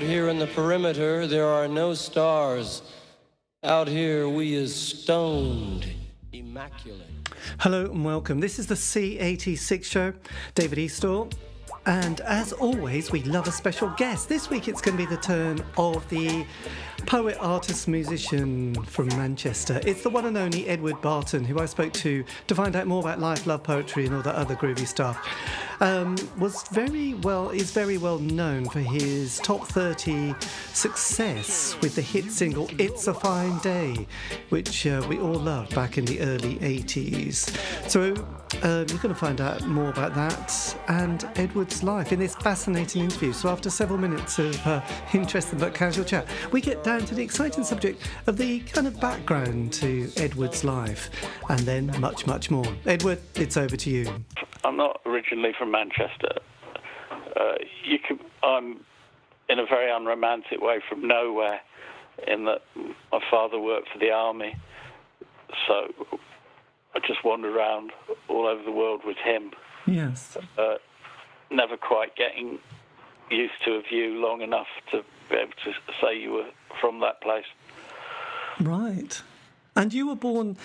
here in the perimeter, there are no stars. Out here, we is stoned, immaculate. Hello and welcome. This is the C86 show. David Eastaugh. And as always, we love a special guest. This week it's going to be the turn of the poet, artist, musician from Manchester. It's the one and only Edward Barton, who I spoke to find out more about life, love, poetry and all that other groovy stuff. Is very well known for his top 30 success with the hit single It's a Fine Day, which we all loved back in the early 80s. So you're going to find out more about that and Edward's life in this fascinating interview. So after several minutes of interesting but casual chat, we get down to the exciting subject of the kind of background to Edward's life, and then much, much more. Edward, it's over to you. I'm not originally from Manchester. I'm in a very unromantic way from nowhere, in that my father worked for the army, so I just wandered around all over the world with him. Yes. Never quite getting used to a view long enough to be able to say you were from that place. Right. And you were born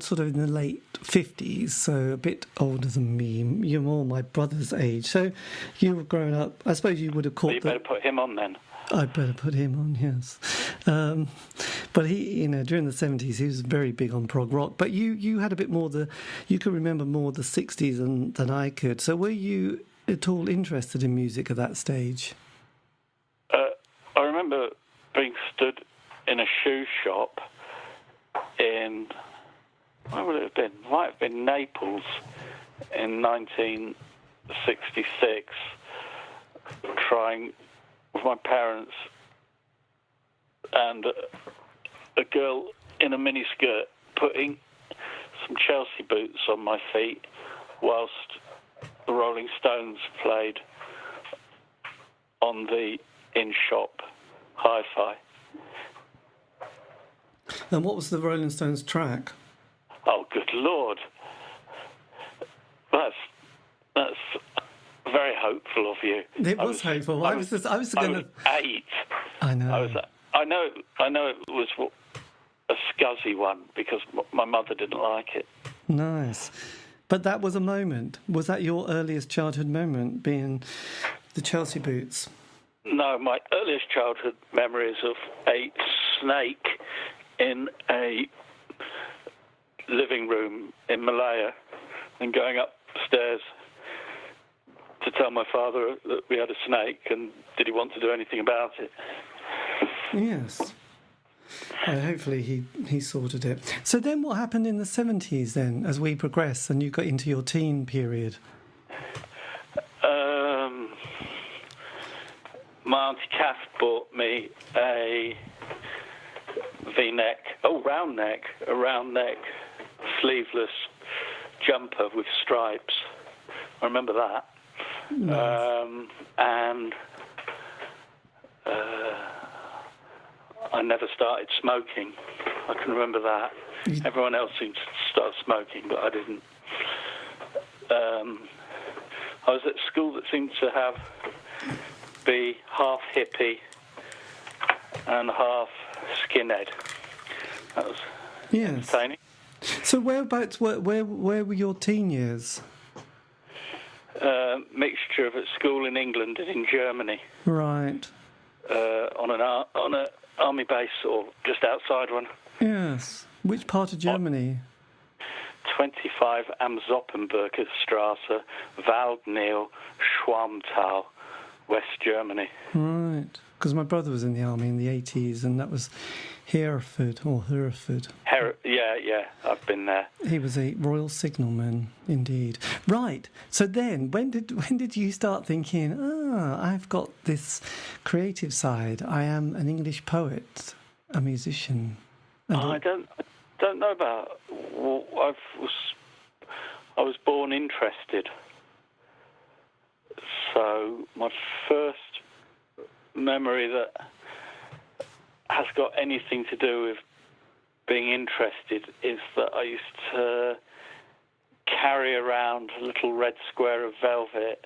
sort of in the late 50s, so a bit older than me. You're more my brother's age. So you were growing up, I suppose you would have caught... Well, you better put him on then. I'd better put him on, yes. But he, during the 70s, he was very big on prog rock. But you had a bit more you could remember more the 60s than I could. So were you at all interested in music at that stage? I remember being stood in a shoe shop in, where would it have been? It might have been Naples in 1966, trying with my parents and a girl in a miniskirt putting some Chelsea boots on my feet whilst the Rolling Stones played on the in-shop hi-fi. And what was the Rolling Stones track? Oh, good Lord. That's very hopeful of you. It was hopeful. I was going to... 8. I know. I know it was a scuzzy one because my mother didn't like it. Nice. But that was a moment. Was that your earliest childhood moment, being the Chelsea boots? No, my earliest childhood memories of a snake in a living room in Malaya and going upstairs to tell my father that we had a snake and did he want to do anything about it. Yes. Hopefully he sorted it. So then what happened in the 70s then, as we progress and you got into your teen period? My Auntie Kath bought me a round neck, sleeveless jumper with stripes. I remember that. Nice. And I never started smoking. I can remember that. Everyone else seemed to start smoking, but I didn't. I was at school that seemed to be half hippie and half skinhead. That was entertaining. So whereabouts, where were your teen years? Mixture of at school in England and in Germany. Right. On an army base or just outside one. Yes. Which part of Germany? 25 Am Soppenburger Straße, Waldnil, Schwarmtal, West Germany. Right. Because my brother was in the army in the 80s, and that was Hereford. Yeah, I've been there. He was a Royal Signalman, indeed. Right. So then, when did you start thinking, I've got this creative side. I am an English poet, a musician. I don't know about. Well, I was born interested. So my first memory that has got anything to do with being interested is that I used to carry around a little red square of velvet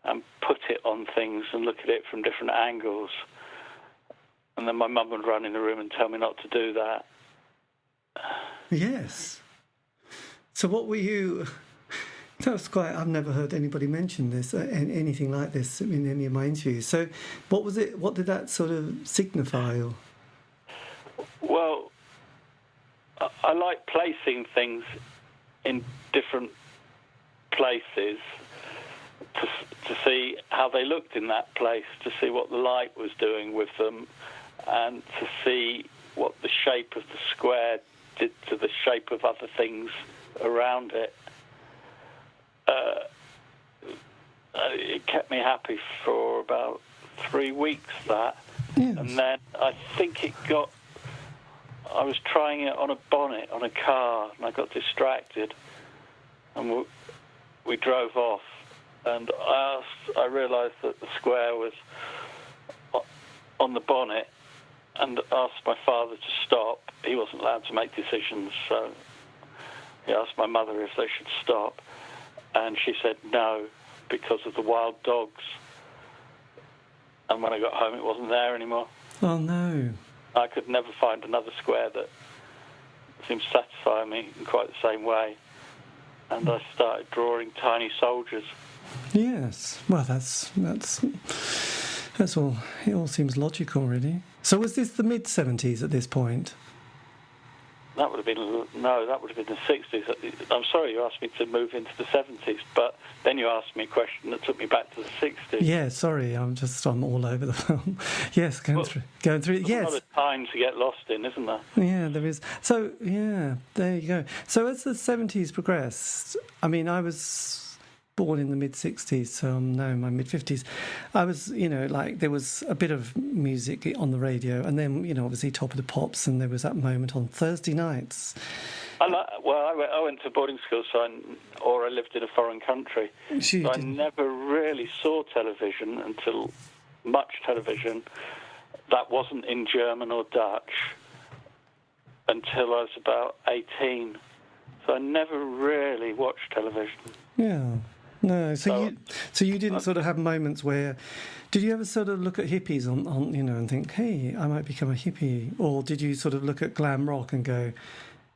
and put it on things and look at it from different angles. And then my mum would run in the room and tell me not to do that. Yes. So what were you... That's quite... I've never heard anybody mention this, anything like this in any of my interviews. So what was it? What did that sort of signify? Or... Well, I like placing things in different places to see how they looked in that place, to see what the light was doing with them, and to see what the shape of the square did to the shape of other things around it. It kept me happy for about 3 weeks, that. Yes. And then I think I was trying it on a bonnet on a car, and I got distracted, and we drove off, and I realised that the square was on the bonnet, and asked my father to stop. He wasn't allowed to make decisions, so he asked my mother if they should stop, and she said no, because of the wild dogs. And when I got home, it wasn't there anymore. Oh, no. I could never find another square that seemed to satisfy me in quite the same way. And I started drawing tiny soldiers. Yes. Well, that's all. It all seems logical, really. So was this the mid-70s at this point? That would have been the 60s. I'm sorry you asked me to move into the 70s, but then you asked me a question that took me back to the 60s. Yeah, sorry, I'm all over the film. Yes, going through. Yes, there's a lot of time to get lost in, isn't there? Yeah, there is. So yeah, there you go. So as the 70s progressed, I mean, I was born in the mid-60s, so I'm now in my mid-50s. I was, there was a bit of music on the radio, and then, obviously Top of the Pops, and there was that moment on Thursday nights. I went to boarding school, or I lived in a foreign country. So I never really saw television until much television that wasn't in German or Dutch until I was about 18. So I never really watched television. Yeah. No, so you didn't sort of have moments where... Did you ever sort of look at hippies on and think, hey, I might become a hippie? Or did you sort of look at glam rock and go,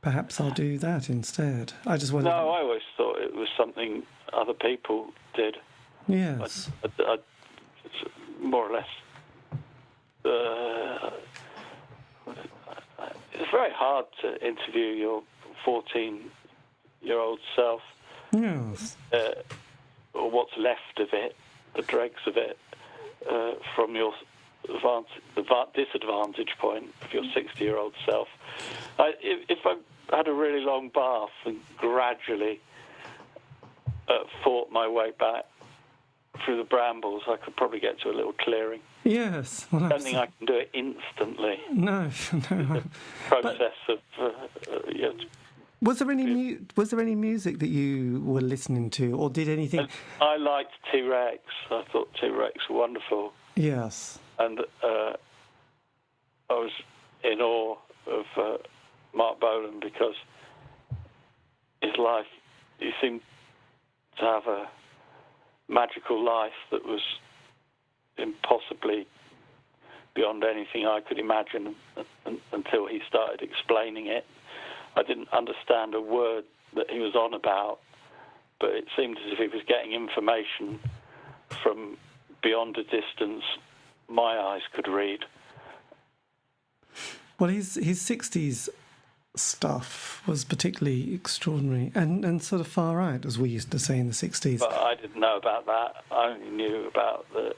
perhaps I'll do that instead? I just wondered... No, I always thought it was something other people did. Yes. I more or less... it's very hard to interview your 14-year-old self. Yes. Or what's left of it, the dregs of it, from your disadvantage point of your 60-year-old self. If I had a really long bath and gradually fought my way back through the brambles, I could probably get to a little clearing. Yes. Well, I don't think I can do it instantly. No. The process of... Was there any music that you were listening to, or did anything? I liked T-Rex. I thought T-Rex were wonderful. Yes. And I was in awe of Mark Bolan because his life, he seemed to have a magical life that was impossibly beyond anything I could imagine until he started explaining it. I didn't understand a word that he was on about, but it seemed as if he was getting information from beyond a distance my eyes could read. Well, his 60s stuff was particularly extraordinary and sort of far out, as we used to say in the 60s. But I didn't know about that. I only knew about the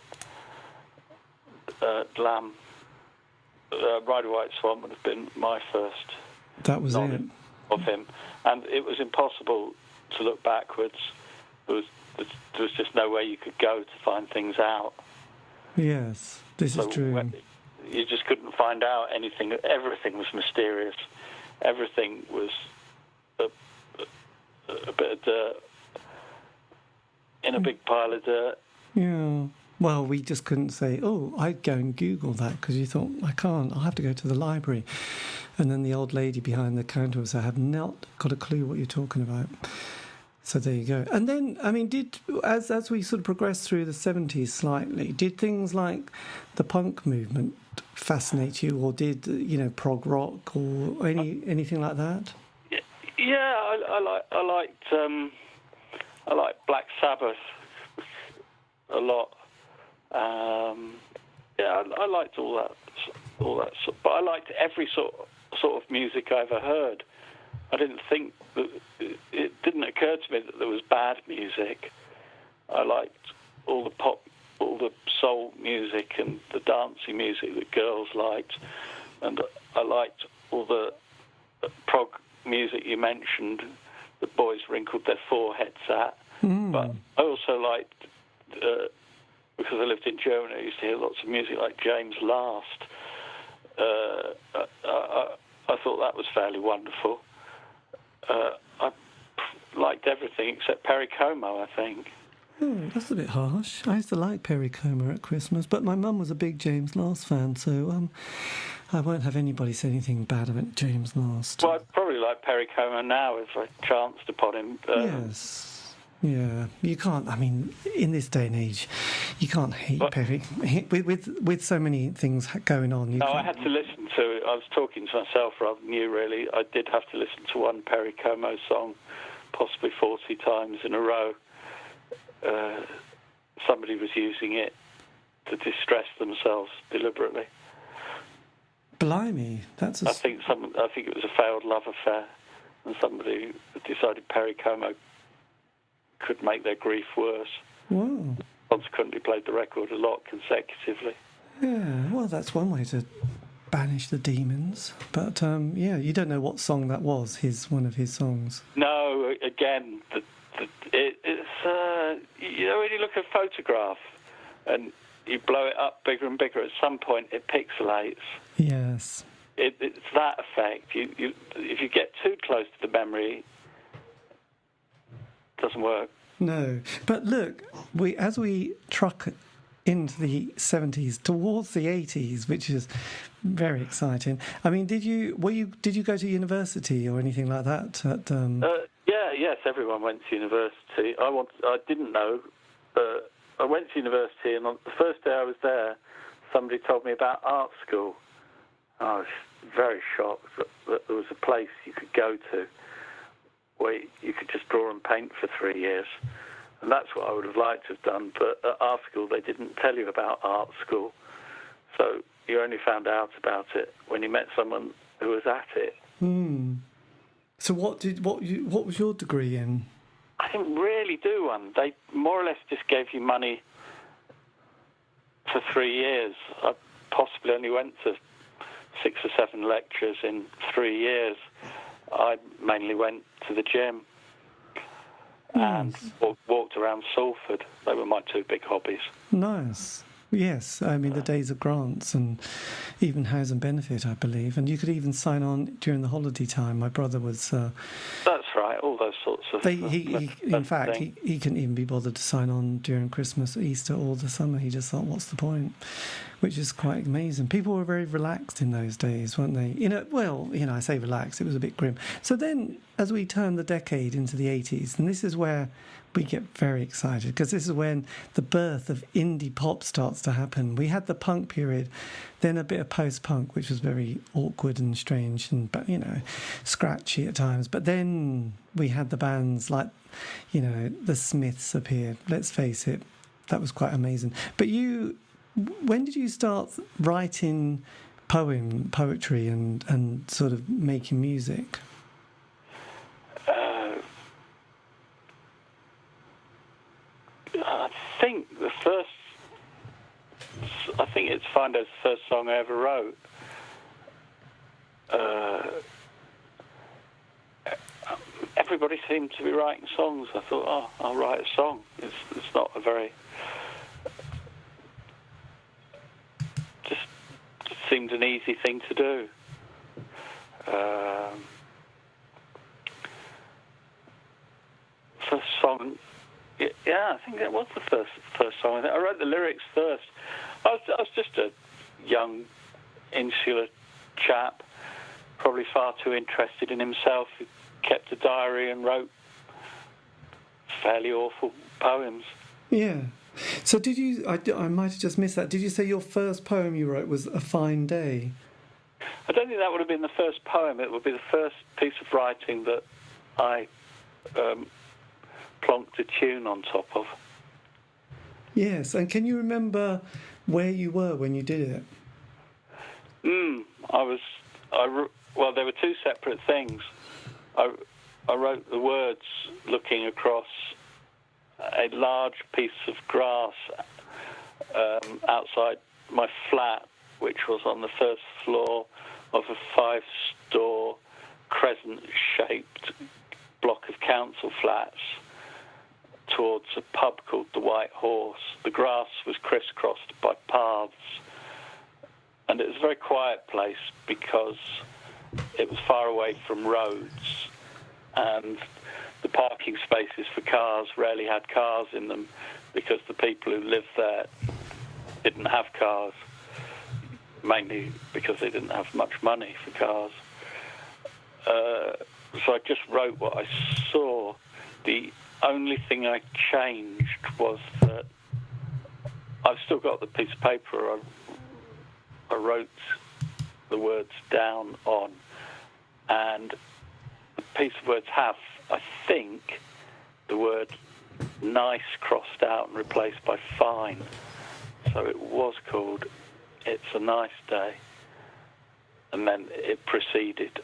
glam. Ride a White Swan would have been my first... That was it. Of him. And it was impossible to look backwards. There was just no way you could go to find things out. Yes, this is true. You just couldn't find out anything. Everything was mysterious. Everything was a bit of dirt in a big pile of dirt. Yeah. Well, we just couldn't say, I'd go and Google that, because you thought, I can't, I'll have to go to the library. And then the old lady behind the counter would say, I have not got a clue what you're talking about. So there you go. And then, I mean, as we sort of progressed through the 70s slightly, did things like the punk movement fascinate you, or did, prog rock or anything like that? Yeah, I liked Black Sabbath a lot. I liked all that, but I liked every sort of music I ever heard. I didn't think that it didn't occur to me that there was bad music. I liked all the pop, all the soul music and the dancey music that girls liked, and I liked all the prog music you mentioned that boys wrinkled their foreheads at. But I also liked, because I lived in Germany, I used to hear lots of music like James Last. I thought that was fairly wonderful. I liked everything except Perry Como, I think. Oh, that's a bit harsh. I used to like Perry Como at Christmas, but my mum was a big James Last fan, so I won't have anybody say anything bad about James Last. Well, I'd probably like Perry Como now if I chanced upon him. Yes. Yeah, you can't. I mean, in this day and age, you can't hate Perry with so many things going on. I had to listen to. I was talking to myself rather than you, really. I did have to listen to one Perry Como song, possibly 40 times in a row. Somebody was using it to distress themselves deliberately. Blimey, that's. I think it was a failed love affair, and somebody decided Perry Como could make their grief worse. Whoa. Consequently played the record a lot consecutively. Yeah, well, that's one way to banish the demons. But, you don't know what song that was, one of his songs. No, again, it's when you look at a photograph and you blow it up bigger and bigger, at some point it pixelates. Yes. It's that effect. If you get too close to the memory, doesn't work. No, but look, as we truck into the 70s towards the 80s, which is very exciting. I mean, did you go to university or anything like that? Yes, everyone went to university. I didn't know. I went to university, and on the first day I was there, somebody told me about art school. I was very shocked that there was a place you could go to where you could just draw and paint for 3 years. And that's what I would have liked to have done. But at art school, they didn't tell you about art school. So you only found out about it when you met someone who was at it. So what was your degree in? I didn't really do one. They more or less just gave you money for 3 years. I possibly only went to 6 or 7 lectures in 3 years. I mainly went to the gym and walked around Salford. They were my 2 big hobbies. Nice. Yes, I mean the days of grants and even house and benefit, I believe, and you could even sign on during the holiday time. My brother was. That's right, all those sorts of. He couldn't even be bothered to sign on during Christmas, Easter, or the summer. He just thought, "What's the point?" Which is quite amazing. People were very relaxed in those days, weren't they? I say relaxed. It was a bit grim. So then, as we turn the decade into the 80s, and this is where we get very excited, because this is when the birth of indie pop starts to happen. We had the punk period, then a bit of post-punk, which was very awkward and strange and, scratchy at times. But then we had the bands like, the Smiths appeared. Let's face it, that was quite amazing. But when did you start writing poetry and sort of making music? I think it's Find Out's the first song I ever wrote. Everybody seemed to be writing songs. I thought, I'll write a song. It's not a very... Just seemed an easy thing to do. First song... Yeah, I think that was the first song. I wrote the lyrics first. I was just a young, insular chap, probably far too interested in himself, who kept a diary and wrote fairly awful poems. Yeah. So did you... I might have just missed that. Did you say your first poem you wrote was A Fine Day? I don't think that would have been the first poem. It would be the first piece of writing that I plonked a tune on top of. Yes, and can you remember where you were when you did it? Well, there were two separate things. I wrote the words looking across a large piece of grass outside my flat, which was on the first floor of a 5-store crescent-shaped block of council flats towards a pub called the White Horse. The grass was crisscrossed by paths, and it was a very quiet place because it was far away from roads, and the parking spaces for cars rarely had cars in them because the people who lived there didn't have cars, mainly because they didn't have much money for cars. So I just wrote what I saw. The only thing I changed was that I've still got the piece of paper I wrote the words down on, and the piece of words have, I think, the word nice crossed out and replaced by fine. So it was called It's a Nice Day, and then it proceeded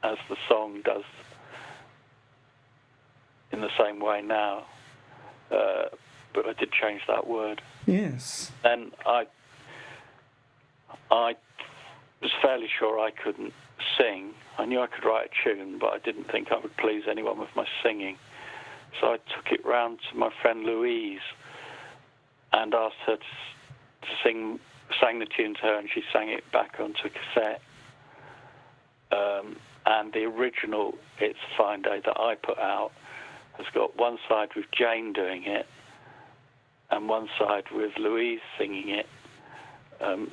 as the song does in the same way now, but I did change that word. Yes. And I was fairly sure I couldn't sing. I knew I could write a tune, but I didn't think I would please anyone with my singing. So I took it round to my friend Louise and asked her to sang the tune to her, and she sang it back onto a cassette. And the original It's a Fine Day that I put out has got one side with Jane doing it and one side with Louise singing it.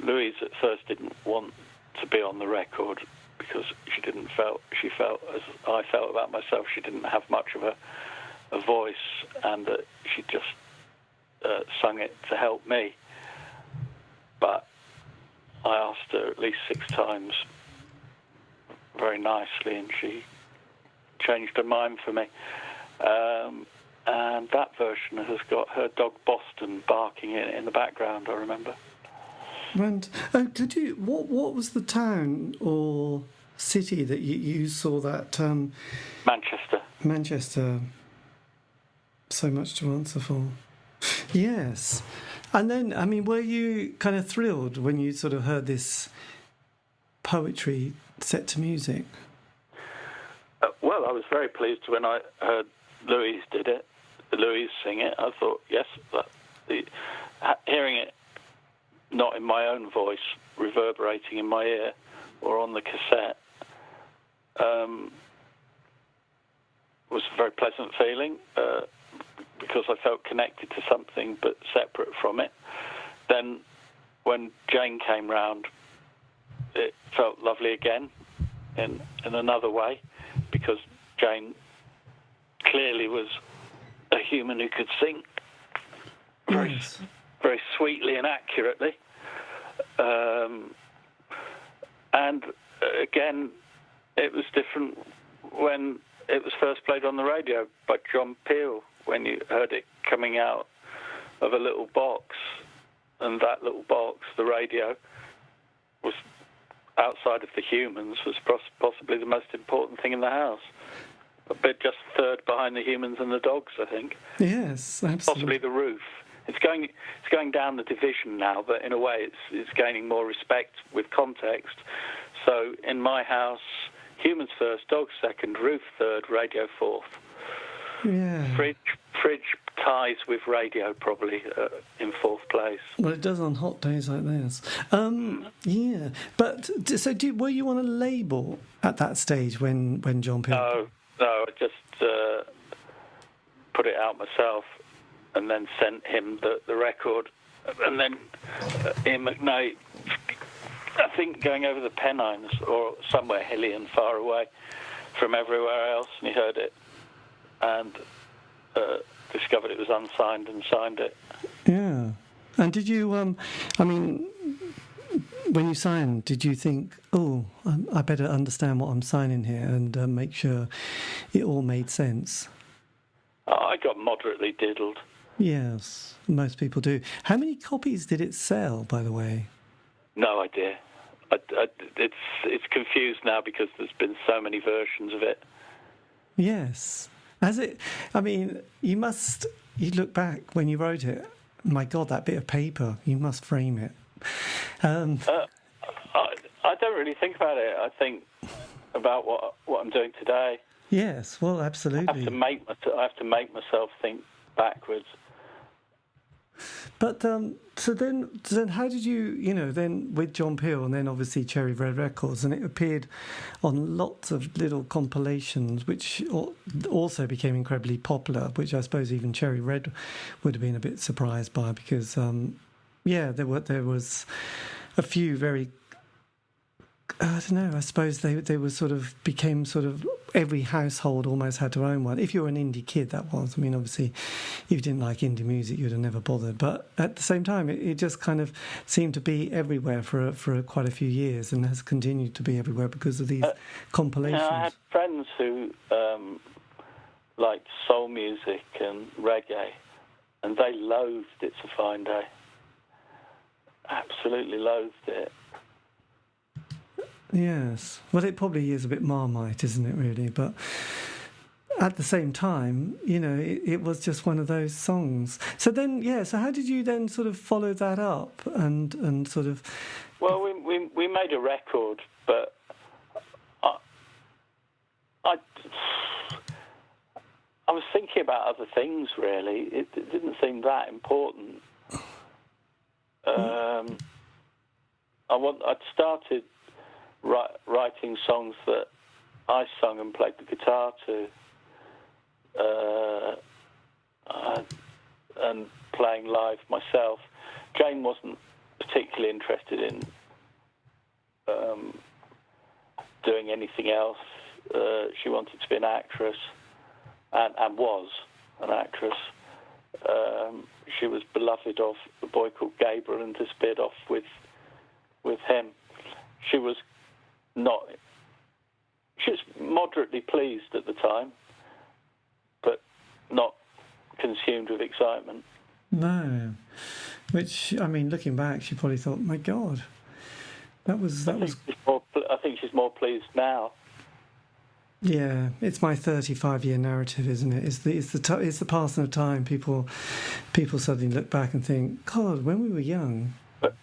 Louise at first didn't want to be on the record because she felt as I felt about myself, she didn't have much of a voice, and that she just sung it to help me. But I asked her at least 6 times very nicely, and she changed her mind for me. And that version has got her dog Boston barking in the background, I remember. And what was the town or city that you saw that? Manchester. Manchester. So much to answer for. Yes. And then, I mean, were you kind of thrilled when you sort of heard this poetry set to music? Well, I was very pleased when I heard Louise sing it. I thought, yes, hearing it not in my own voice, reverberating in my ear or on the cassette, was a very pleasant feeling because I felt connected to something but separate from it. Then when Jane came round, it felt lovely again in another way, because Jane clearly was a human who could sing very, very sweetly and accurately. And again, it was different when it was first played on the radio by John Peel, when you heard it coming out of a little box, and that little box, the radio, was outside of the humans, was possibly the most important thing in the house. A bit just third behind the humans and the dogs, I think. Yes, absolutely. Possibly the roof. It's going down the division now, but in a way it's gaining more respect with context. So in my house, humans first, dogs second, roof third, radio fourth. Yeah. Fridge ties with radio probably in fourth place. Well, it does on hot days like this. Yeah. But so were you on a label at that stage when John Peel? No, I just put it out myself and then sent him the record. And then Ian McNay, I think, going over the Pennines or somewhere hilly and far away from everywhere else, and he heard it. And discovered it was unsigned and signed it. Yeah. And did you, when you signed, did you think, I better understand what I'm signing here and make sure it all made sense? I got moderately diddled. Yes, most people do. How many copies did it sell, by the way? No idea. It's confused now because there's been so many versions of it. Yes. You look back when you wrote it, my God, that bit of paper, you must frame it. I don't really think about it. I think about what I'm doing today. Yes, well, absolutely. I have to make myself think backwards. But so then how did you, then with John Peel and then obviously Cherry Red Records, and it appeared on lots of little compilations, which also became incredibly popular, which I suppose even Cherry Red would have been a bit surprised by because, there was a few very, I don't know, I suppose they were became every household almost had to own one. If you're an indie kid, that was. I mean, obviously, if you didn't like indie music, you'd have never bothered. But at the same time, it just kind of seemed to be everywhere for quite a few years and has continued to be everywhere because of these compilations. I had friends who liked soul music and reggae, and they loathed It's a Fine Day. Absolutely loathed it. Yes. Well, it probably is a bit Marmite, isn't it, really? But at the same time, it was just one of those songs. So then, so how did you then sort of follow that up and sort of... Well, we made a record, but I was thinking about other things, really. It didn't seem that important. I'd started writing songs that I sung and played the guitar to, and playing live myself. Jane wasn't particularly interested in doing anything else. She wanted to be an actress, and was an actress. She was beloved of a boy called Gabriel and disappeared off with him. She was moderately pleased at the time, but not consumed with excitement. No. Which, looking back, she probably thought, my God, that was... I think she's more pleased now. Yeah, it's my 35-year narrative, isn't it? It's the passing of time. People suddenly look back and think, God, when we were young... But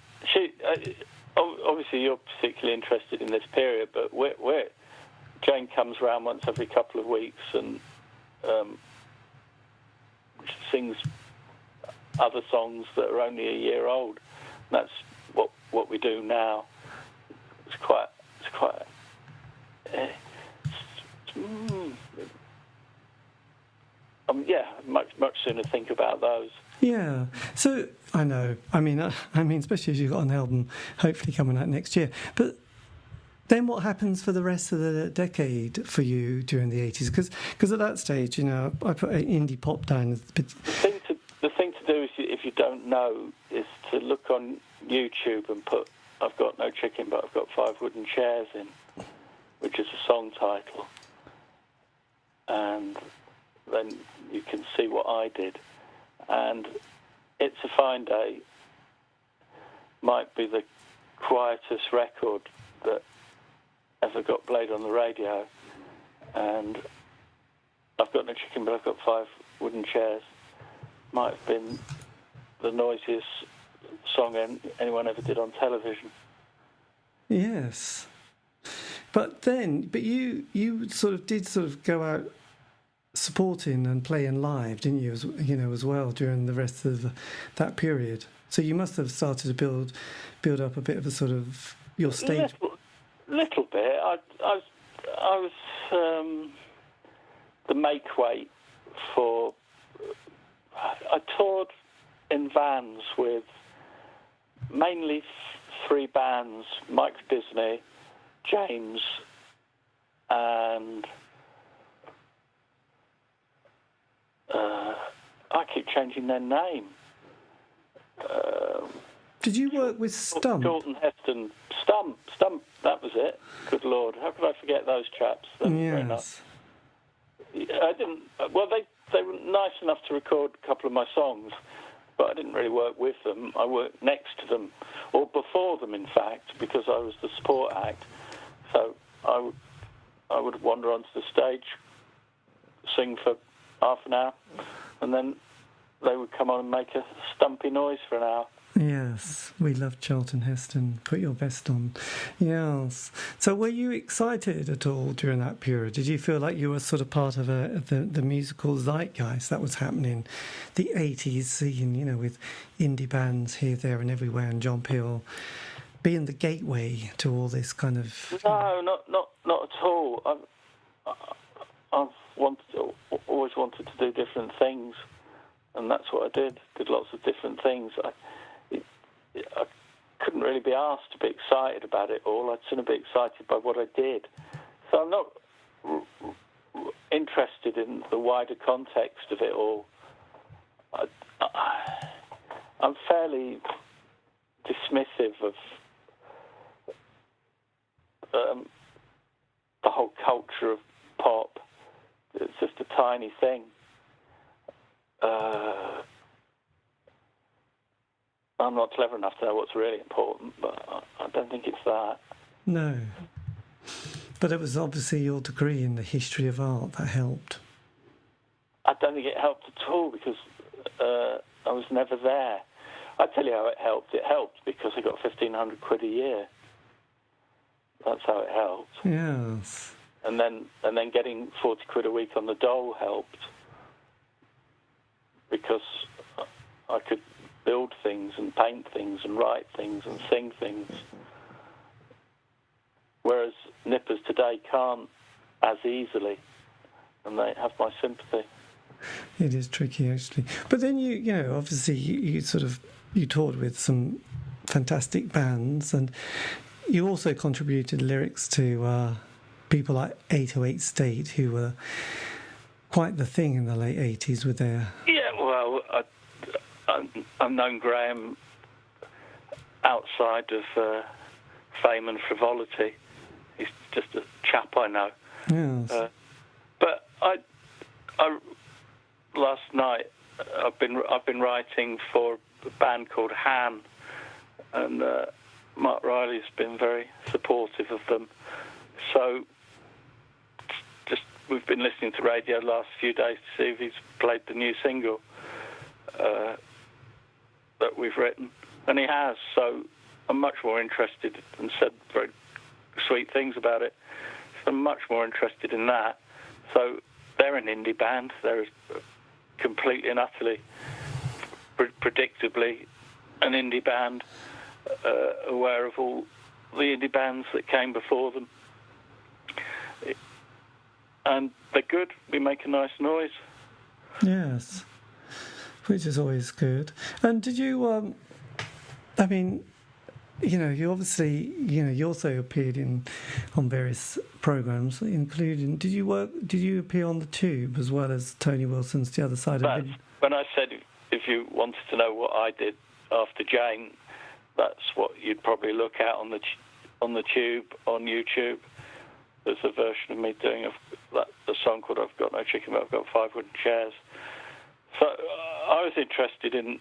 obviously you're particularly interested in this period, but Jane comes around once every couple of weeks and sings other songs that are only a year old. And that's what we do now. It's quite. Much sooner think about those. Yeah, so I know. I mean, especially as you've got an album hopefully coming out next year. But then what happens for the rest of the decade for you during the 80s? Because at that stage, I put indie pop down. The thing to do is, if you don't know, is to look on YouTube and put "I've got no chicken, but I've got 5 wooden chairs" in, which is a song title, and then you can see what I did. And It's a Fine Day might be the quietest record that ever got played on the radio. And I've Got No Chicken, but I've got 5 wooden chairs might have been the noisiest song anyone ever did on television. Yes. But you sort of go out supporting and playing live, didn't you? As well during the rest of that period. So you must have started to build up a bit of a sort of your stage. Little bit. I was the make weight for. I toured in vans with mainly 3 bands: Mike Disney, James, and I keep changing their name. Did you work with Stump? Jordan Heston. Stump, that was it. Good Lord, how could I forget those chaps? Very nice. I didn't. Well, they were nice enough to record a couple of my songs, but I didn't really work with them. I worked next to them, or before them, in fact, because I was the support act. So I would wander onto the stage, sing for half an hour, and then they would come on and make a stumpy noise for an hour. Yes, we love Charlton Heston. Put your best on. Yes. So were you excited at all during that period? Did you feel like you were sort of part of the musical zeitgeist that was happening? The 80s scene, with indie bands here, there and everywhere, and John Peel being the gateway to all this kind of... No, not at all. I've always wanted to do different things, and that's what I did. Did lots of different things. I couldn't really be asked to be excited about it all. I'd sooner be excited by what I did. So I'm not interested in the wider context of it all. I'm fairly dismissive of the whole culture of pop. It's just a tiny thing. I'm not clever enough to know what's really important, but I don't think it's that. No. But it was obviously your degree in the history of art that helped. I don't think it helped at all because I was never there. I tell you how it helped. It helped because I got £1,500 a year. That's how it helped. Yes. And then getting £40 a week on the dole helped because I could build things and paint things and write things and sing things. Whereas nippers today can't as easily, and they have my sympathy. It is tricky, actually. But then obviously you toured with some fantastic bands, and you also contributed lyrics to people like 808 State, who were quite the thing in the late 80s with their... Yeah, well, I've known Graham outside of fame and frivolity. He's just a chap I know. Yes. But I last night I've been writing for a band called Han, and Mark Riley's been very supportive of them. So just we've been listening to radio the last few days to see if he's played the new single that we've written, and he has. So I'm much more interested and said very sweet things about it. So I'm much more interested in that. So they're an indie band. They're completely and utterly, predictably, an indie band, aware of all the indie bands that came before them. And they're good. We make a nice noise. Yes, which is always good. And did you, you obviously, you also appeared on various programmes, including, did you appear on The Tube as well as Tony Wilson's The Other Side of It? When I said if you wanted to know what I did after Jane, that's what you'd probably look at on the Tube, on YouTube. There's a version of me doing a song called I've Got No Chicken, but I've Got 5 Wooden Chairs. So I was interested in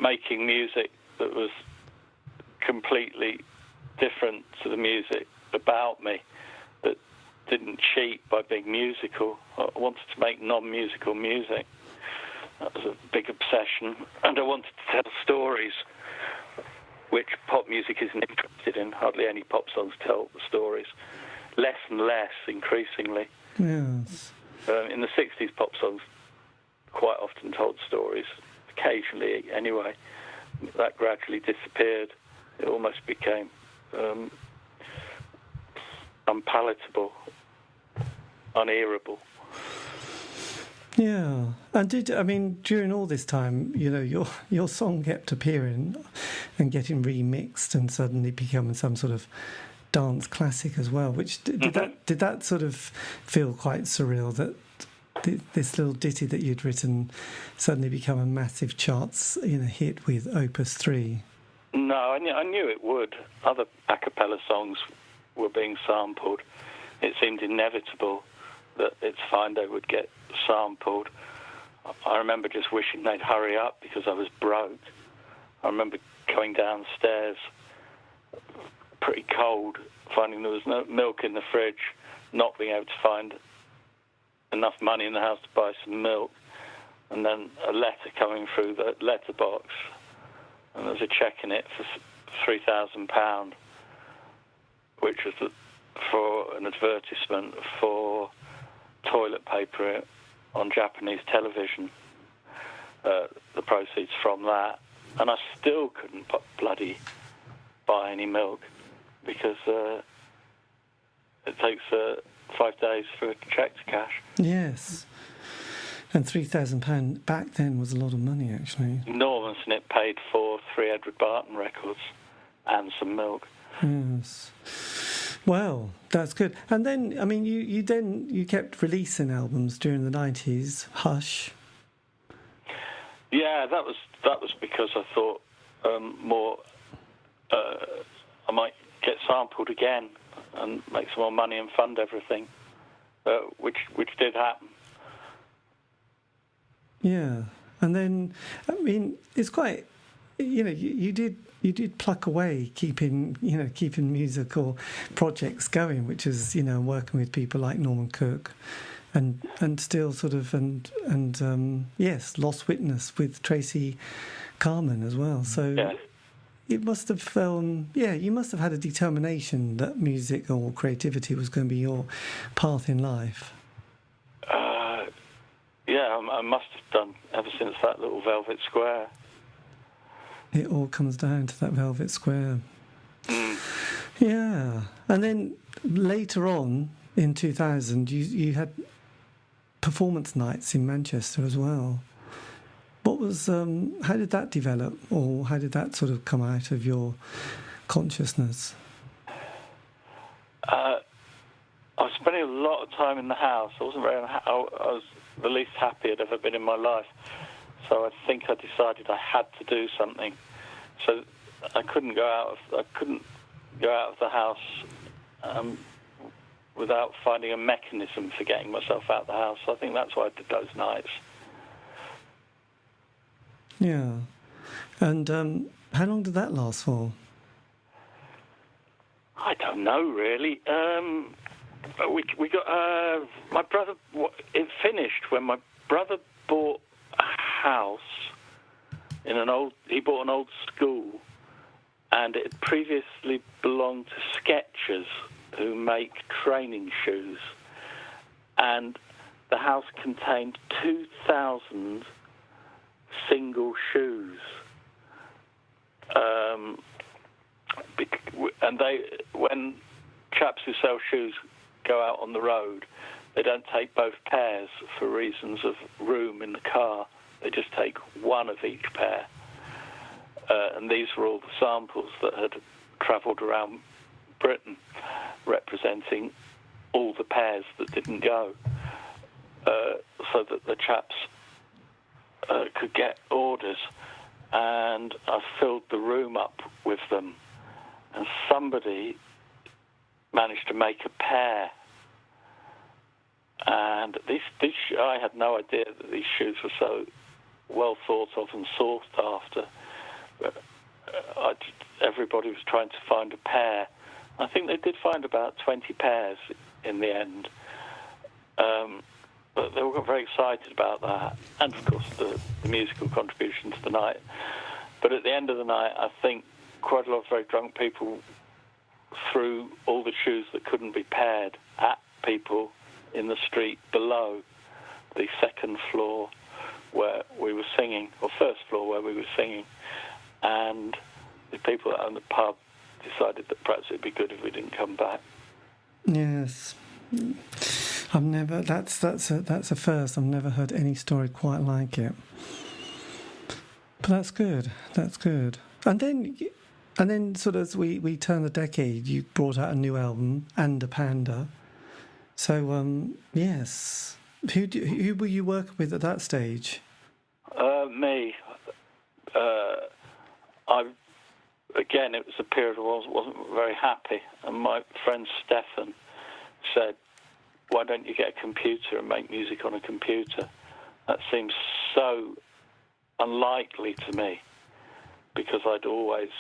making music that was completely different to the music about me, that didn't cheat by being musical. I wanted to make non-musical music. That was a big obsession. And I wanted to tell stories, which pop music isn't interested in. Hardly any pop songs tell the stories. Less and less, increasingly. Yes. In the 60s, pop songs quite often told stories, occasionally anyway. That gradually disappeared. It almost became unpalatable, unearable. Yeah, and during all this time, your song kept appearing and getting remixed and suddenly becoming some sort of dance classic as well. Which did that sort of feel quite surreal? That this little ditty that you'd written suddenly become a massive charts hit with Opus 3? No, I knew it would. Other a cappella songs were being sampled. It seemed inevitable that It's Fine Day would get sampled. I remember just wishing they'd hurry up because I was broke. I remember going downstairs pretty cold, finding there was no milk in the fridge, not being able to find enough money in the house to buy some milk, and then a letter coming through the letterbox, and there was a cheque in it for £3,000, which was for an advertisement for toilet paper on Japanese television, the proceeds from that. And I still couldn't bloody buy any milk because it takes 5 days for a cheque to cash. Yes. And £3,000 back then was a lot of money, actually. Enormous, and it paid for 3 Edward Barton records and some milk. Yes. Well, that's good. And then, I mean, you kept releasing albums during the 90s. Hush. Yeah, that was because I thought I might get sampled again and make some more money and fund everything, which did happen. Yeah, and then I mean, it's quite, you did pluck away, keeping musical projects going, which is working with people like Norman Cook, and still sort of yes, Lost Witness with Tracy Carman as well. So yeah. It must have you must have had a determination that music or creativity was going to be your path in life. Yeah, I must have done ever since that little Velvet Square. It all comes down to that Velvet Square. Yeah. And then later on, in 2000, you had performance nights in Manchester as well. What was, how did that develop, or how did that sort of come out of your consciousness? I was spending a lot of time in the house. I was the least happy I'd ever been in my life. So I think I decided I had to do something. So I couldn't go out of the house without finding a mechanism for getting myself out of the house. So I think that's why I did those nights. Yeah. And how long did that last for? I don't know, really. We got my brother. It finished when my brother bought a house in He bought an old school, and it had previously belonged to Skechers, who make training shoes, and the house contained 2,000 single shoes. And when chaps who sell shoes go out on the road, they don't take both pairs for reasons of room in the car. They just take one of each pair. And these were all the samples that had travelled around Britain, representing all the pairs that didn't go, so that the chaps could get orders. And I filled the room up with them. And somebody managed to make a pair. And I had no idea that these shoes were so well thought of and sought after. But everybody was trying to find a pair. I think they did find about 20 pairs in the end. But they all got very excited about that. And, of course, the musical contribution to the night. But at the end of the night, I think quite a lot of very drunk people threw all the shoes that couldn't be paired at people in the street below the second floor where we were singing, or first floor where we were singing. And the people that owned the pub decided that perhaps it'd be good if we didn't come back. Yes. That's a first. I've never heard any story quite like it. But that's good. That's good. And then sort of as we turn the decade, you brought out a new album, And a Panda. So yes, Who were you working with at that stage? Me. Again, it was a period I wasn't very happy, and my friend Stefan said, "Why don't you get a computer and make music on a computer?" That seems so unlikely to me, because I'd always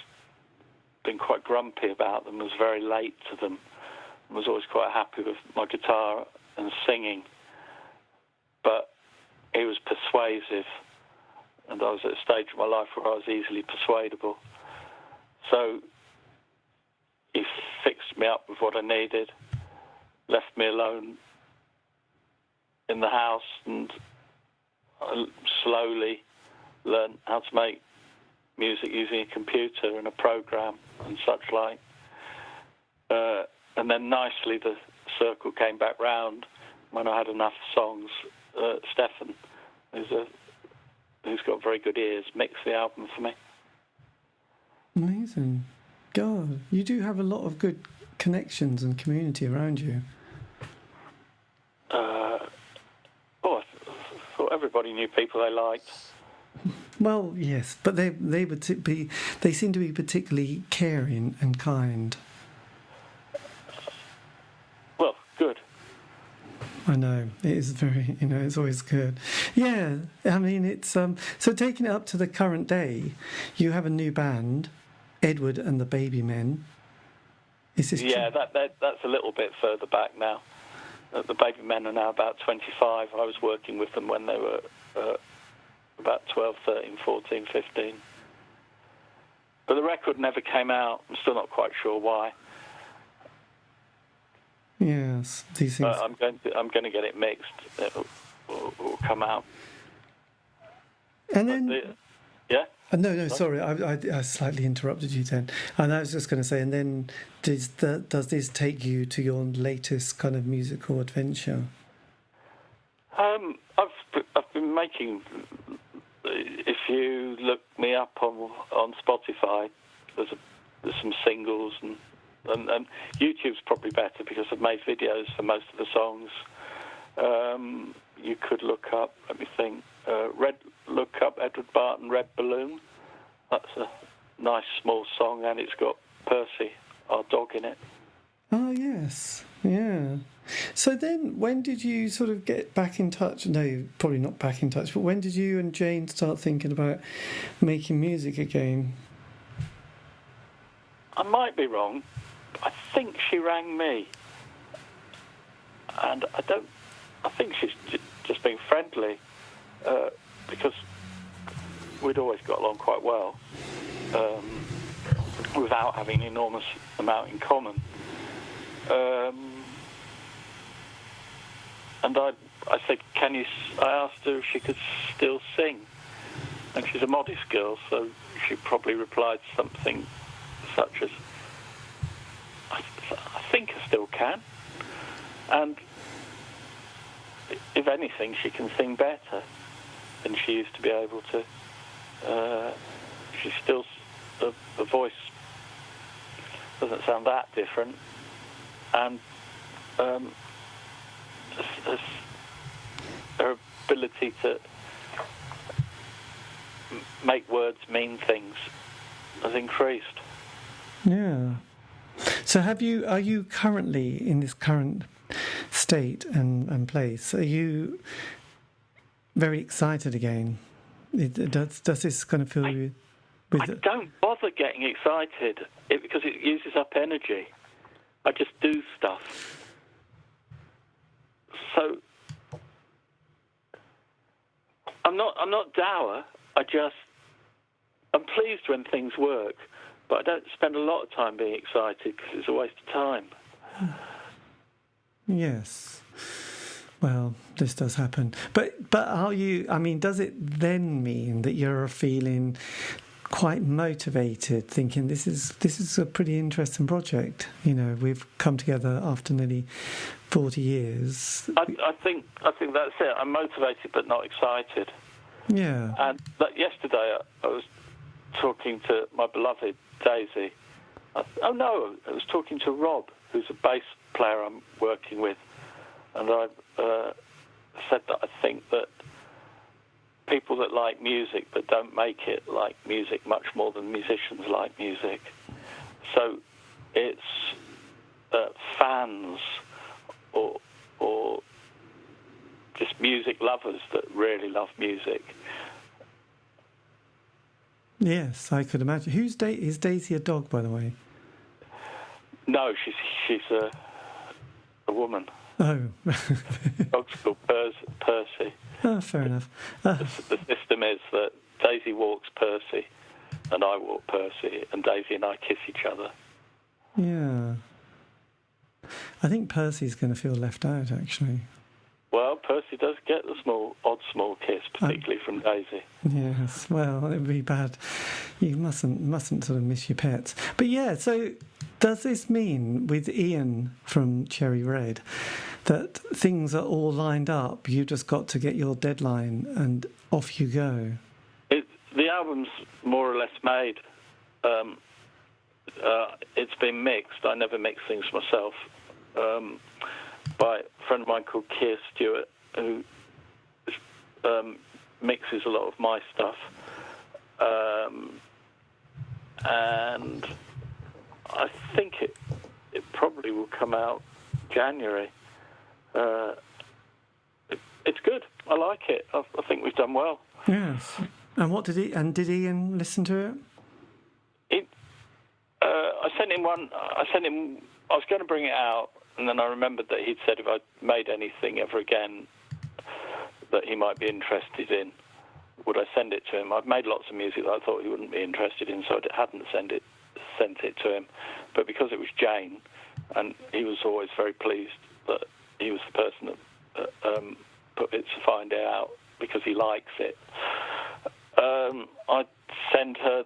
been quite grumpy about them, was very late to them, and was always quite happy with my guitar and singing. But he was persuasive, and I was at a stage of my life where I was easily persuadable. So he fixed me up with what I needed, left me alone in the house, and I slowly learned how to make music using a computer and a program and such like. And then nicely the circle came back round when I had enough songs. Stefan, who's got very good ears, mixed the album for me. Amazing. God, you do have a lot of good connections and community around you. I thought everybody knew people they liked. Well, yes, but they seem to be particularly caring and kind. Well, good. I know, it is very, it's always good. Yeah, I mean, it's so taking it up to the current day, you have a new band, Edward and the Babymen. Is this Yeah, that's a little bit further back now. The Babymen are now about 25. I was working with them when they were about 12, 13, 14, 15. But the record never came out. I'm still not quite sure why. Yes, these things. I'm going to get it mixed. It will come out. And then, yeah. No, sorry, I slightly interrupted you then. And I was just going to say, and then does this take you to your latest kind of musical adventure? I've been making. If you look me up on Spotify, there's some singles and YouTube's probably better because I've made videos for most of the songs. You could look up. Let me think. Look up Edward Barton, Red Balloon. That's a nice small song, and it's got Percy, our dog, in it. Oh yes, yeah. So then, when did you sort of get back in touch? No, probably not back in touch, but when did you and Jane start thinking about making music again? I might be wrong. I think she rang me, and I think she's just being friendly, because we'd always got along quite well, without having an enormous amount in common. And I said, I asked her if she could still sing, and she's a modest girl, so she probably replied something such as, I think I still can, and if anything, she can sing better than she used to be able to. She's still, the voice doesn't sound that different, and her ability to make words mean things has increased. Yeah. So are you currently in this current state and place? Are you very excited again? Does this kind of fill you with... I don't bother getting excited because it uses up energy. I just do stuff. So I'm not dour. I'm pleased when things work, but I don't spend a lot of time being excited because it's a waste of time. Yes. Well, this does happen. But are you, I mean, does it then mean that you're feeling quite motivated, thinking this is a pretty interesting project? We've come together after nearly 40 years. I think that's it. I'm motivated but not excited. Yeah. And yesterday I was talking to my beloved Daisy. I was talking to Rob, who's a bass player I'm working with, and said that I think that people that like music but don't make it like music much more than musicians like music. So it's fans or just music lovers that really love music. Yes, I could imagine. Is Daisy a dog, by the way? No, she's a woman. Oh. Dog's called Percy. Oh, fair enough. The system is that Daisy walks Percy, and I walk Percy, and Daisy and I kiss each other. Yeah. I think Percy's going to feel left out, actually. Well, Percy does get the odd small kiss, particularly from Daisy. Yes, well, it would be bad. You mustn't sort of miss your pets. But yeah, so does this mean with Ian from Cherry Red that things are all lined up? You just got to get your deadline and off you go? The album's more or less made. It's been mixed. I never mix things myself. By a friend of mine called Keir Stewart, who mixes a lot of my stuff. And I think it probably will come out January. It's good. I like it. I think we've done well. Yes. And did Ian listen to it? I sent him one. I was going to bring it out, and then I remembered that he'd said if I made anything ever again that he might be interested in, would I send it to him? I've made lots of music that I thought he wouldn't be interested in, so I hadn't sent it to him. But because it was Jane, and he was always very pleased that he was the person that put it to find it out because he likes it. I sent her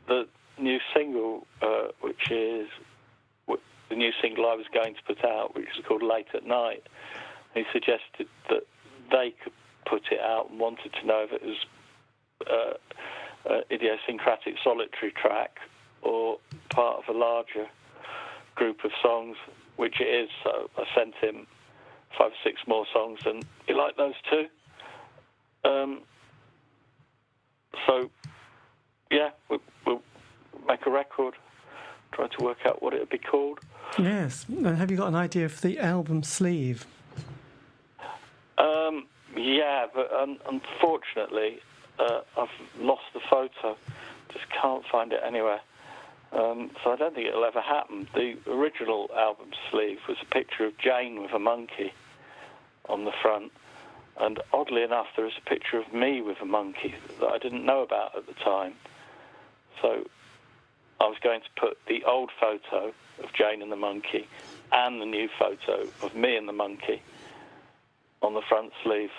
the new single, which is the new single I was going to put out, which is called Late at Night. He suggested that they could put it out and wanted to know if it was an idiosyncratic solitary track or part of a larger group of songs, which it is. So I sent him 5 or 6 more songs, and he liked those too. So, yeah, we'll make a record, try to work out what it would be called. Yes, and have you got an idea for the album sleeve? Yeah, but unfortunately, I've lost the photo. Just can't find it anywhere. So I don't think it'll ever happen. The original album sleeve was a picture of Jane with a monkey on the front. And oddly enough, there is a picture of me with a monkey that I didn't know about at the time. So I was going to put the old photo of Jane and the monkey and the new photo of me and the monkey on the front sleeve.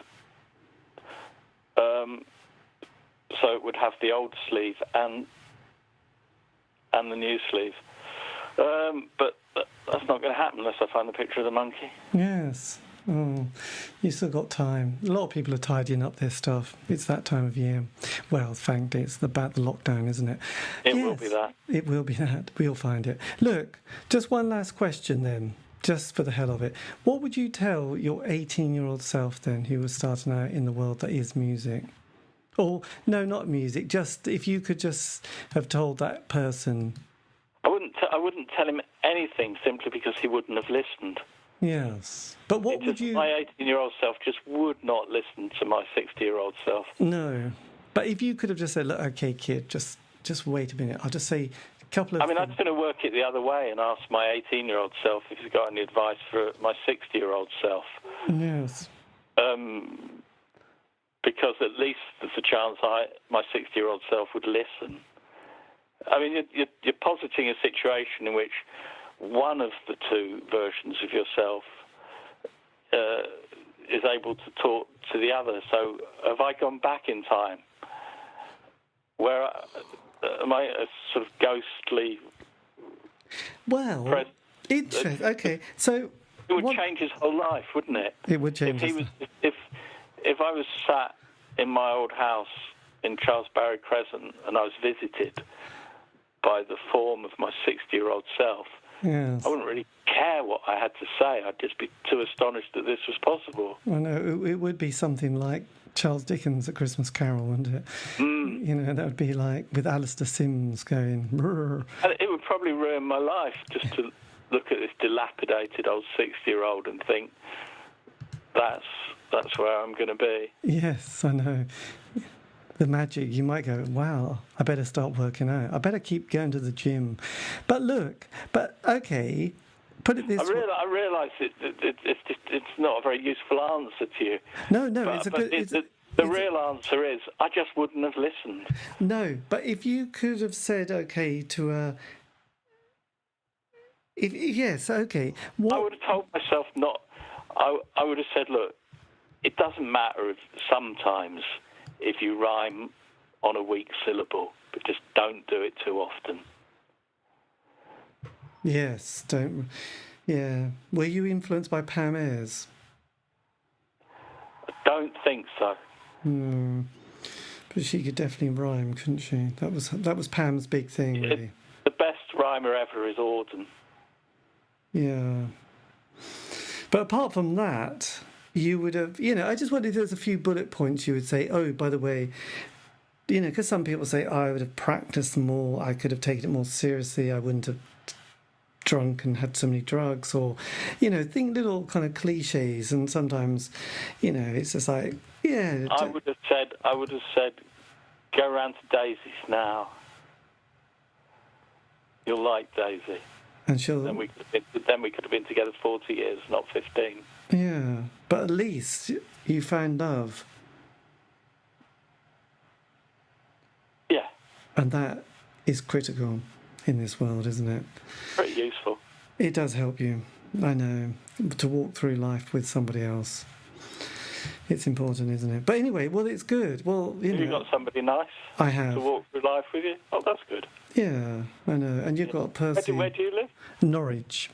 So it would have the old sleeve and the new sleeve. But that's not going to happen unless I find the picture of the monkey. Yes. Oh, you still got time. A lot of people are tidying up their stuff. It's that time of year. Well, thankfully, it's about the lockdown, isn't it? It will be that. It will be that. We'll find it. Look, just one last question then, just for the hell of it. What would you tell your 18-year-old self then, who was starting out in the world that is music? Or, no, not music, just if you could just have told that person... I wouldn't tell him anything simply because he wouldn't have listened. Yes. But what would you... My 18-year-old self just would not listen to my 60-year-old self. No. But if you could have just said, look, OK, kid, just wait a minute. I'll just say a couple of... I mean, I was going to work it the other way and ask my 18-year-old self if he's got any advice for my 60-year-old self. Yes. Because at least there's a chance my 60-year-old self would listen. I mean, you're positing a situation in which one of the two versions of yourself is able to talk to the other. So have I gone back in time? Where am I a sort of ghostly... Well, interesting. Okay, so... It would change his whole life, wouldn't it? It would change If I was sat in my old house in Charles Barry Crescent and I was visited by the form of my 60-year-old self, Yes. I wouldn't really care what I had to say. I'd just be too astonished that this was possible. I know, it would be something like Charles Dickens' A Christmas Carol, wouldn't it? Mm. You know, that would be like with Alistair Sims going... Brr. And it would probably ruin my life just to look at this dilapidated old 60-year-old and think, that's where I'm going to be. Yes, I know. The magic, you might go, wow, I better start working out. I better keep going to the gym. But okay, put it this way. I realise it's not a very useful answer to you. No, the real answer is I just wouldn't have listened. No, but if you could have said okay to a... yes, okay. What? I would have told myself not... I would have said, look, it doesn't matter if sometimes if you rhyme on a weak syllable, but just don't do it too often. Yes, don't... Yeah. Were you influenced by Pam Ayres? I don't think so. But she could definitely rhyme, couldn't she? That was Pam's big thing, really. The best rhymer ever is Auden. Yeah. But apart from that, you would have... I just wondered if there was a few bullet points you would say, oh, by the way... because some people say, oh, I would have practiced more, I could have taken it more seriously, I wouldn't have drunk and had so many drugs, or, think little kind of cliches, and sometimes, it's just like, yeah. I would have said, go round to Daisy's now. You'll like Daisy. And she'll... Then we could have been together 40 years, not 15. Yeah, but at least you found love. Yeah. And that is critical in this world, isn't it? Pretty useful. It does help you, I know, to walk through life with somebody else. It's important, isn't it? But anyway, well, it's good. Well, You've got somebody nice I have. to walk through life with you? Oh, that's good. Yeah, I know. And you've got Percy. Where do you live? Norwich.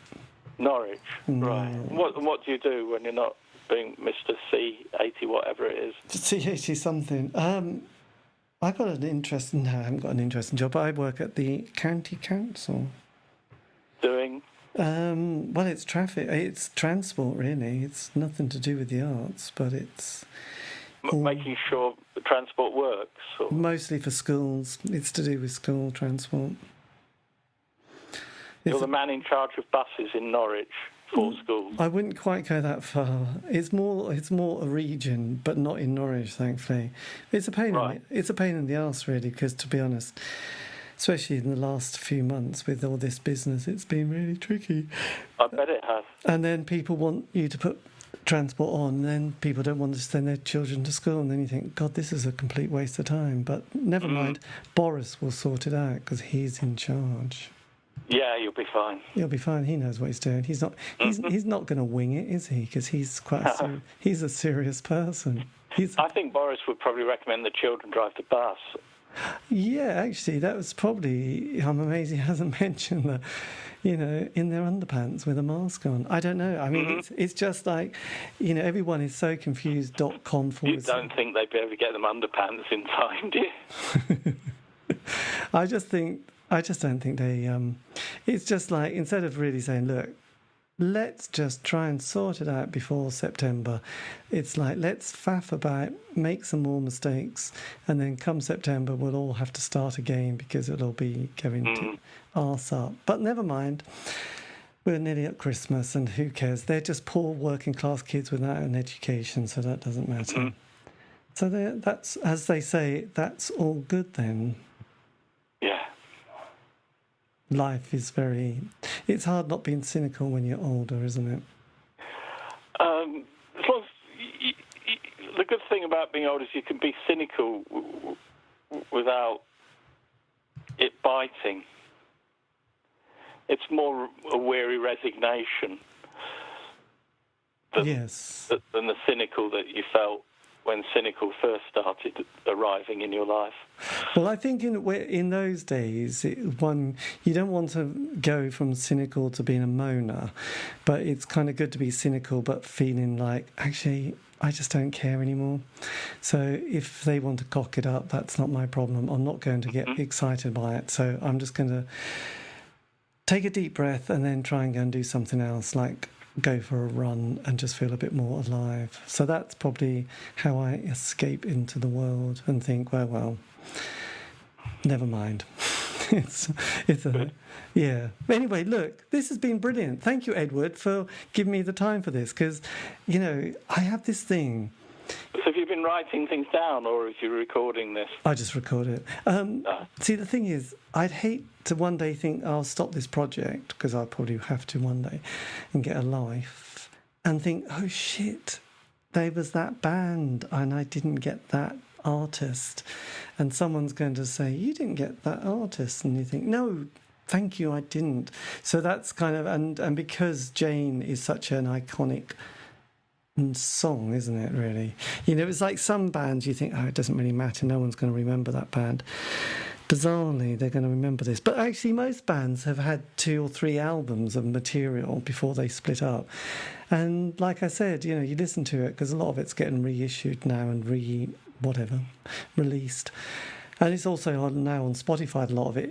Norwich, right. What do you do when you're not being Mr. C80, whatever it is? C80 something. I haven't got an interesting job. I work at the county council. Doing? Well, it's traffic. It's transport, really. It's nothing to do with the arts, but it's... making sure the transport works? Or? Mostly for schools. It's to do with school transport. You're the man in charge of buses in Norwich for schools. I wouldn't quite go that far. It's more a region, but not in Norwich, thankfully. It's a pain. Right. It's a pain in the arse, really, because to be honest, especially in the last few months with all this business, it's been really tricky. I bet it has. And then people want you to put transport on, and then people don't want to send their children to school, and then you think, God, this is a complete waste of time. But never mind, Boris will sort it out because he's in charge. Yeah, you'll be fine. He'll be fine. He knows what he's doing. He's not. He's not going to wing it, is he? Because he's he's a serious person. I think Boris would probably recommend the children drive the bus. Yeah, actually, that was probably... I'm amazed he hasn't mentioned that, in their underpants with a mask on. I don't know. I mean, it's just like, everyone is so confused. .com You don't think they'd be able to get them underpants in time, do you? I just don't think they... it's just like, instead of really saying, look, let's just try and sort it out before September. It's like, let's faff about, make some more mistakes, and then come September, we'll all have to start again because it'll be going to arse up. But never mind. We're nearly at Christmas, and who cares? They're just poor working class kids without an education, so that doesn't matter. So that's, as they say, that's all good then. Yeah. Life is it's hard not being cynical when you're older, isn't it? As long as the good thing about being old is you can be cynical without it biting. It's more a weary resignation than the cynical that you felt when cynical first started arriving in your life. Well, I think in those days, you don't want to go from cynical to being a moaner, but it's kind of good to be cynical but feeling like, actually, I just don't care anymore. So if they want to cock it up, that's not my problem. I'm not going to get excited by it, so I'm just going to take a deep breath and then try and go and do something else, like go for a run and just feel a bit more alive. So that's probably how I escape into the world and think, well, never mind. it's yeah. Anyway, look, this has been brilliant. Thank you, Edward, for giving me the time for this, because, I have this thing. So have you been writing things down, or are you recording this? I just record it. See, the thing is, I'd hate to one day think I'll stop this project, because I'll probably have to one day, and get a life, and think, oh shit, there was that band, and I didn't get that artist. And someone's going to say, you didn't get that artist. And you think, no, thank you, I didn't. So that's kind of, and because Jane is such an iconic song, isn't it, really? It's like some bands you think, it doesn't really matter, no one's going to remember that band. Bizarrely, they're going to remember this. But actually, most bands have had 2 or 3 albums of material before they split up. And like I said, you listen to it, because a lot of it's getting reissued now and released. And it's also now on Spotify, a lot of it.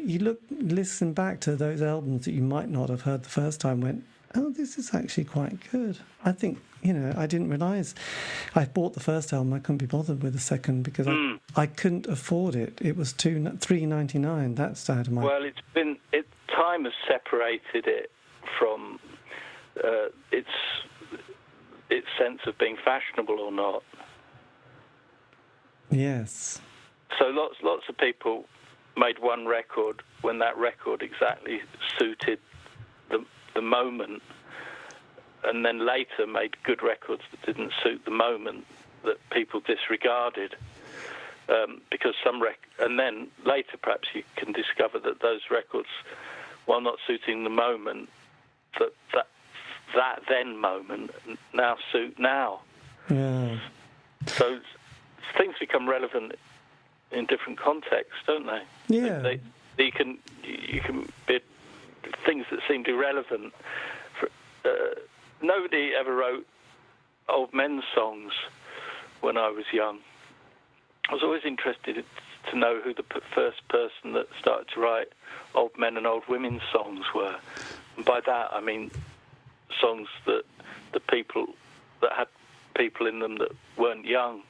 Listen back to those albums that you might not have heard the first time, went, oh, this is actually quite good. I think, I didn't realise. I bought the first album, I couldn't be bothered with the second, because I couldn't afford it. It was $3.99. That's out of my... Well, time has separated it from its sense of being fashionable or not. Yes. So lots of people made one record when that record exactly suited the moment, and then later made good records that didn't suit the moment, that people disregarded, because and then later perhaps you can discover that those records, while not suiting the moment, that then moment now suit now. Yeah. So things become relevant in different contexts, don't they? Yeah. You can be things that seemed irrelevant. Nobody ever wrote old men's songs when I was young. I was always interested to know who the first person that started to write old men and old women's songs were. And by that I mean songs that had people in them that weren't young.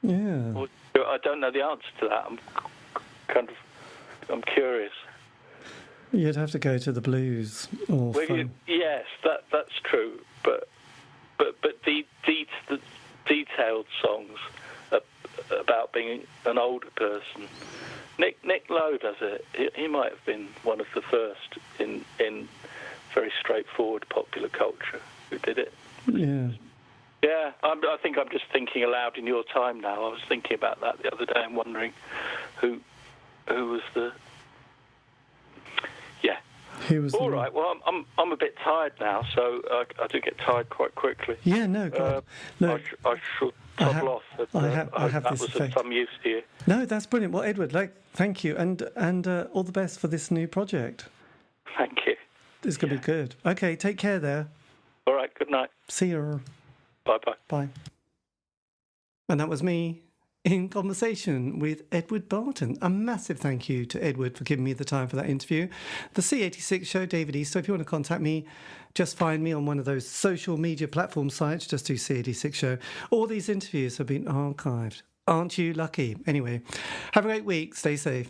Yeah. I don't know the answer to that. I'm curious. You'd have to go to the blues or yes, that's true. But the detailed songs about being an older person. Nick Lowe does it. He might have been one of the first in very straightforward popular culture who did it. Yeah. Yeah, I think I'm just thinking aloud in your time now. I was thinking about that the other day and wondering who was the... Yeah. Who was all right, well, I'm a bit tired now, so I do get tired quite quickly. Yeah, no, God. Look, I should toddle off. I have that this was effect. of some use to you. No, that's brilliant. Well, Edward, thank you, and all the best for this new project. Thank you. It's going to be good. Okay, take care there. All right, good night. See you. Bye-bye. Bye. And that was me in conversation with Edward Barton. A massive thank you to Edward for giving me the time for that interview. The C86 show, David Eastaugh. If you want to contact me, just find me on one of those social media platform sites. Just do C86 show. All these interviews have been archived. Aren't you lucky? Anyway, have a great week. Stay safe.